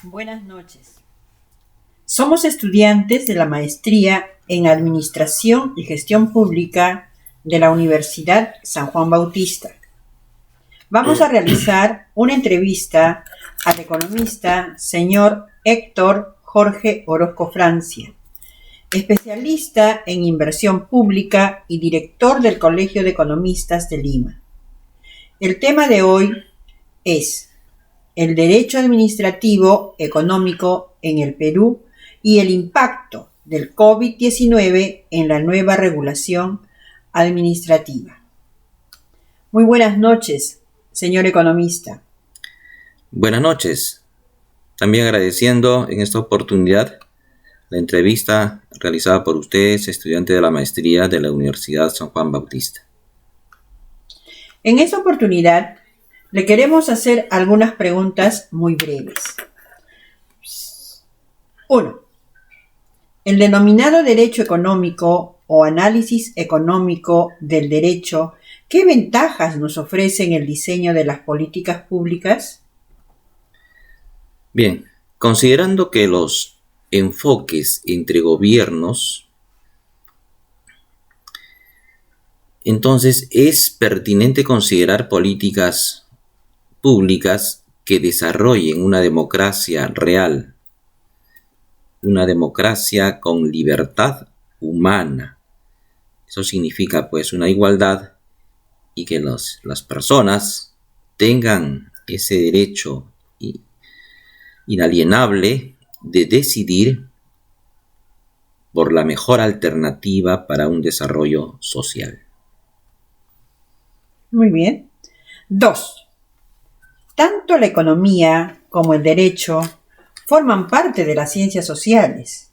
Buenas noches. Somos estudiantes de la maestría en Administración y Gestión Pública de la Universidad San Juan Bautista. Vamos a realizar una entrevista al economista señor Héctor Jorge Orozco Francia, especialista en inversión pública y director del Colegio de Economistas de Lima. El tema de hoy es el derecho administrativo económico en el Perú y el impacto del COVID-19 en la nueva regulación administrativa. Muy buenas noches, señor economista. Buenas noches. También agradeciendo en esta oportunidad la entrevista realizada por ustedes, estudiante de la maestría de la Universidad San Juan Bautista. En esta oportunidad le queremos hacer algunas preguntas muy breves. 1. El denominado derecho económico o análisis económico del derecho, ¿qué ventajas nos ofrece en el diseño de las políticas públicas? Bien, considerando que los enfoques entre gobiernos, entonces es pertinente considerar políticas públicas que desarrollen una democracia real, una democracia con libertad humana. Eso significa pues una igualdad y que las personas tengan ese derecho inalienable de decidir por la mejor alternativa para un desarrollo social. Muy bien. 2. Tanto la economía como el derecho forman parte de las ciencias sociales.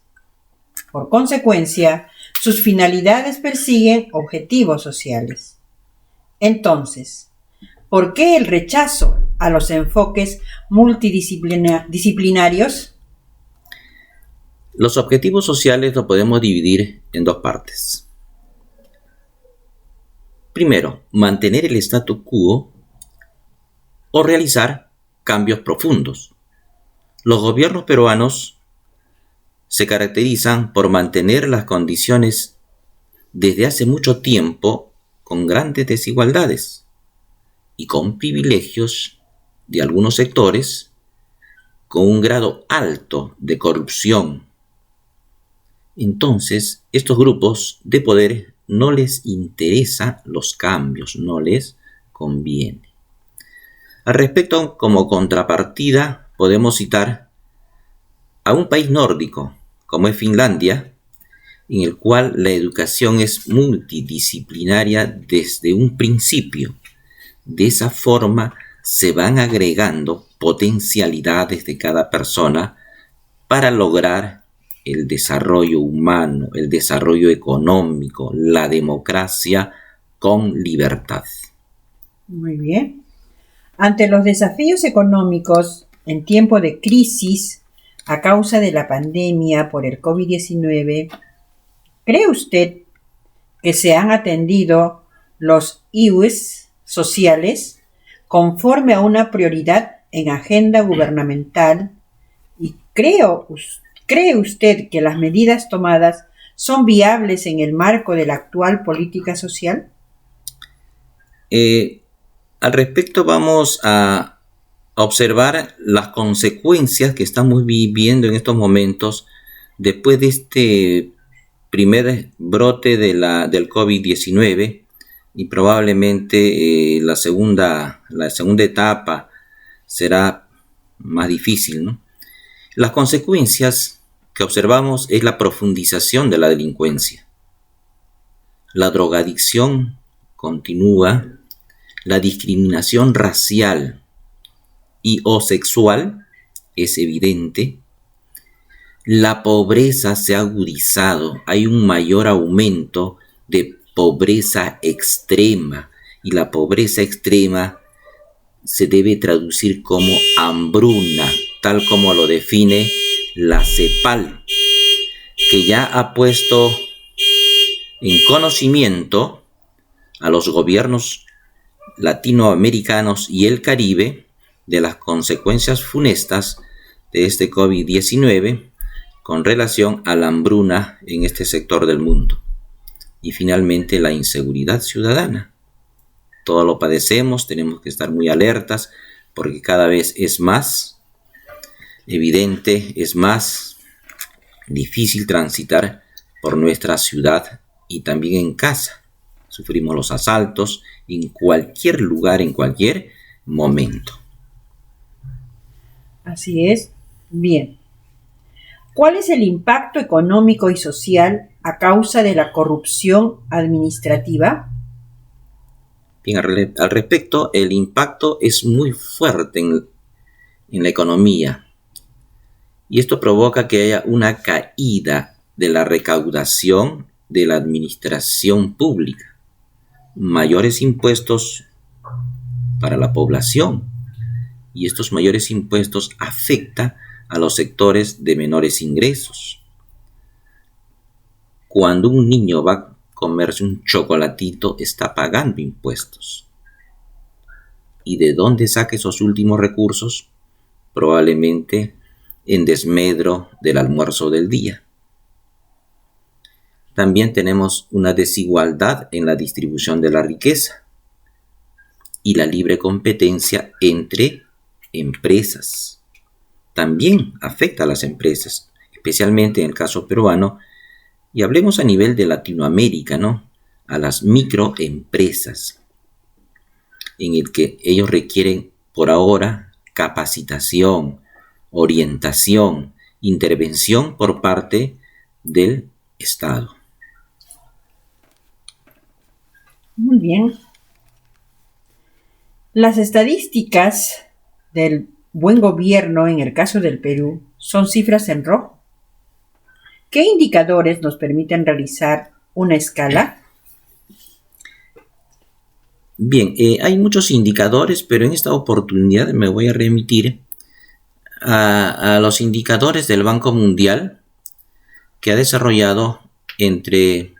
Por consecuencia, sus finalidades persiguen objetivos sociales. Entonces, ¿por qué el rechazo a los enfoques multidisciplinarios? Los objetivos sociales los podemos dividir en dos partes. Primero, mantener el statu quo o realizar cambios profundos. Los gobiernos peruanos se caracterizan por mantener las condiciones desde hace mucho tiempo con grandes desigualdades y con privilegios de algunos sectores, con un grado alto de corrupción. Entonces, estos grupos de poder no les interesan los cambios, no les conviene. Al respecto, como contrapartida, podemos citar a un país nórdico, como es Finlandia, en el cual la educación es multidisciplinaria desde un principio. De esa forma se van agregando potencialidades de cada persona para lograr el desarrollo humano, el desarrollo económico, la democracia con libertad. Muy bien. Ante los desafíos económicos en tiempo de crisis a causa de la pandemia por el COVID-19, ¿cree usted que se han atendido los IUS sociales conforme a una prioridad en agenda gubernamental? ¿Y cree usted que las medidas tomadas son viables en el marco de la actual política social? Al respecto vamos a observar las consecuencias que estamos viviendo en estos momentos después de este primer brote del COVID-19 y probablemente la segunda etapa será más difícil, ¿no? Las consecuencias que observamos es la profundización de la delincuencia. La drogadicción continúa, la discriminación racial y o sexual es evidente. La pobreza se ha agudizado, hay un mayor aumento de pobreza extrema y la pobreza extrema se debe traducir como hambruna, tal como lo define la CEPAL, que ya ha puesto en conocimiento a los gobiernos latinoamericanos y el Caribe de las consecuencias funestas de este COVID-19 con relación a la hambruna en este sector del mundo. Y finalmente la inseguridad ciudadana. Todo lo padecemos, tenemos que estar muy alertas porque cada vez es más evidente, es más difícil transitar por nuestra ciudad y también en casa. Sufrimos los asaltos en cualquier lugar, en cualquier momento. Así es. Bien. ¿Cuál es el impacto económico y social a causa de la corrupción administrativa? Bien, al respecto, el impacto es muy fuerte en la economía y esto provoca que haya una caída de la recaudación de la administración pública, mayores impuestos para la población y estos mayores impuestos afectan a los sectores de menores ingresos. Cuando un niño va a comerse un chocolatito, está pagando impuestos. ¿Y de dónde saca esos últimos recursos? Probablemente en desmedro del almuerzo del día. También tenemos una desigualdad en la distribución de la riqueza y la libre competencia entre empresas. También afecta a las empresas, especialmente en el caso peruano, y hablemos a nivel de Latinoamérica, ¿no? A las microempresas, en el que ellos requieren por ahora capacitación, orientación, intervención por parte del Estado. Muy bien. Las estadísticas del buen gobierno en el caso del Perú son cifras en rojo. ¿Qué indicadores nos permiten realizar una escala? Bien, hay muchos indicadores, pero en esta oportunidad me voy a remitir a los indicadores del Banco Mundial que ha desarrollado entre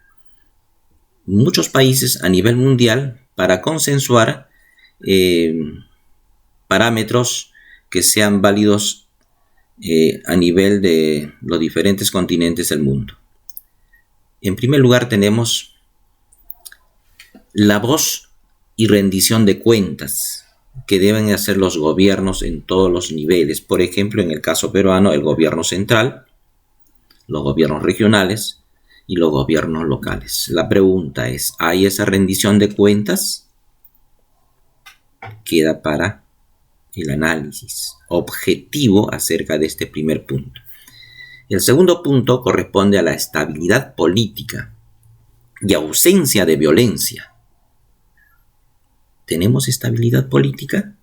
muchos países a nivel mundial para consensuar parámetros que sean válidos a nivel de los diferentes continentes del mundo. En primer lugar tenemos la voz y rendición de cuentas que deben hacer los gobiernos en todos los niveles. Por ejemplo, en el caso peruano, el gobierno central, los gobiernos regionales y los gobiernos locales. La pregunta es, ¿hay esa rendición de cuentas? Queda para el análisis objetivo acerca de este primer punto. El segundo punto corresponde a la estabilidad política y ausencia de violencia. ¿Tenemos estabilidad política?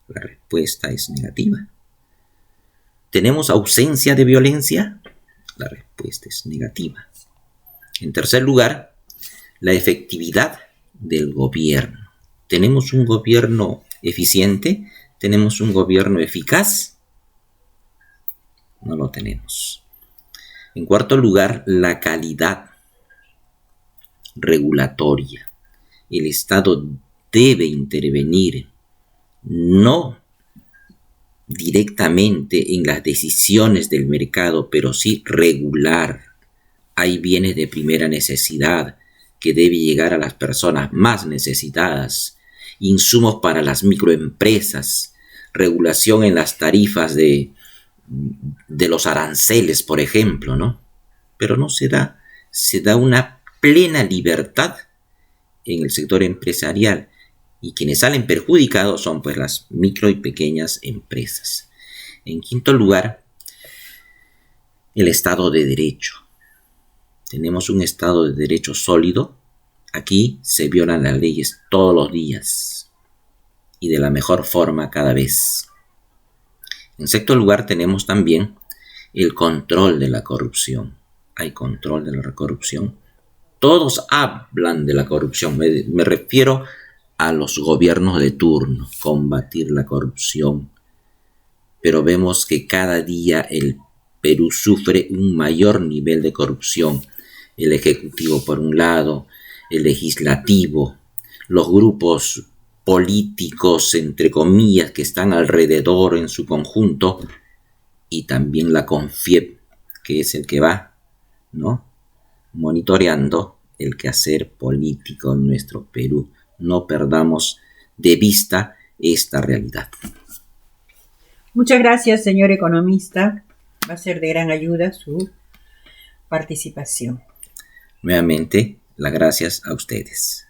La respuesta es negativa. ¿Tenemos ausencia de violencia? La respuesta es negativa. En tercer lugar, la efectividad del gobierno. ¿Tenemos un gobierno eficiente? ¿Tenemos un gobierno eficaz? No lo tenemos. En cuarto lugar, la calidad regulatoria. El Estado debe intervenir, no directamente en las decisiones del mercado, pero sí regular. Hay bienes de primera necesidad que debe llegar a las personas más necesitadas, insumos para las microempresas, regulación en las tarifas de los aranceles, por ejemplo, ¿no? Pero no se da una plena libertad en el sector empresarial y quienes salen perjudicados son pues las micro y pequeñas empresas. En quinto lugar, el Estado de Derecho. Tenemos un Estado de Derecho sólido. Aquí se violan las leyes todos los días y de la mejor forma cada vez. En sexto lugar tenemos también el control de la corrupción. Hay control de la corrupción. Todos hablan de la corrupción. Me refiero a los gobiernos de turno, combatir la corrupción. Pero vemos que cada día el Perú sufre un mayor nivel de corrupción. El Ejecutivo por un lado, el Legislativo, los grupos políticos, entre comillas, que están alrededor en su conjunto, y también la CONFIEP, que es el que va, ¿no?, monitoreando el quehacer político en nuestro Perú. No perdamos de vista esta realidad. Muchas gracias, señor economista. Va a ser de gran ayuda su participación. Nuevamente, las gracias a ustedes.